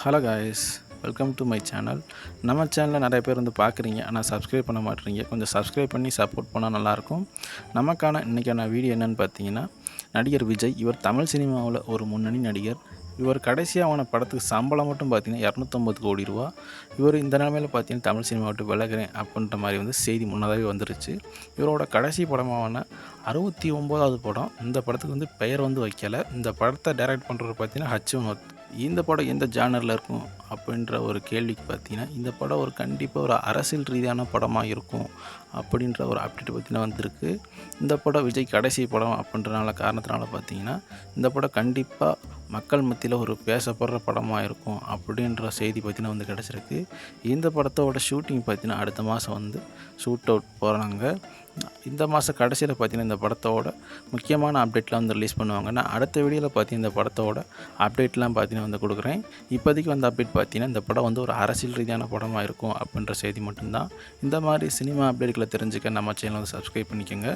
Hello guys, welcome to my channel. நம்ம சேனலில் நிறைய பேர் வந்து பார்க்குறீங்க, ஆனால் சப்ஸ்கிரைப் பண்ண மாட்டேறீங்க. கொஞ்சம் சப்ஸ்கிரைப் பண்ணி சப்போர்ட் பண்ணால் நல்லாயிருக்கும். நமக்கான இன்றைக்கான வீடியோ என்னென்னு பார்த்தீங்கன்னா, நடிகர் விஜய். இவர் தமிழ் சினிமாவில் ஒரு முன்னணி நடிகர். இவர் கடைசியாக படத்துக்கு சம்பளம் மட்டும் பார்த்தீங்கன்னா 250 கோடி ரூபா. இவர் இந்த நிலைமையில் பார்த்தீங்கன்னா தமிழ் சினிமா விட்டு விலகிறேன் அப்படின்ற மாதிரி வந்து செய்தி முன்னதாகவே வந்துருச்சு. இவரோட கடைசி படமான 69வது படம். இந்த படத்துக்கு வந்து பெயர் வந்து வைக்கலை. இந்த படத்தை டைரக்ட் பண்ணுறது பார்த்தீங்கன்னா H1. இந்த படம் எந்த ஜானரில் இருக்கும் அப்படின்ற ஒரு கேள்விக்கு பார்த்தீங்கன்னா, இந்த படம் கண்டிப்பாக ஒரு அரசியல் ரீதியான படமாக இருக்கும் அப்படின்ற ஒரு அப்டேட் பார்த்தீங்கன்னா வந்திருக்கு. இந்த படம் விஜய் கடைசி படம் அப்படின்றனால காரணத்தினால பார்த்தீங்கன்னா, இந்த படம் கண்டிப்பாக மக்கள் மத்தியில் ஒரு பேசப்படுற படமாக இருக்கும் அப்படின்ற செய்தி பார்த்தீங்கன்னா வந்து கிடச்சிருக்கு. இந்த படத்தோட ஷூட்டிங் பார்த்தீங்கன்னா அடுத்த மாதம் வந்து ஷூட் அவுட் போகிறாங்க. இந்த மாதம் கடைசியில் பார்த்தீங்கன்னா இந்த படத்தோட முக்கியமான அப்டேட்லாம் வந்து ரிலீஸ் பண்ணுவாங்க. நான் அடுத்த வீடியோவில் பார்த்தீங்கன்னா இந்த படத்தோட அப்டேட்லாம் பார்த்தீங்கன்னா வந்து கொடுக்குறேன். இப்போதைக்கு வந்து அப்டேட் பார்த்தீங்கன்னா இந்த படம் வந்து ஒரு அரசியல் ரீதியான படமாக இருக்கும் அப்படின்ற செய்தி மட்டும்தான். இந்த மாதிரி சினிமா அப்டேட்களை தெரிஞ்சுக்க நம்ம சேனலை வந்து சப்ஸ்கிரைப் பண்ணிக்கோங்க.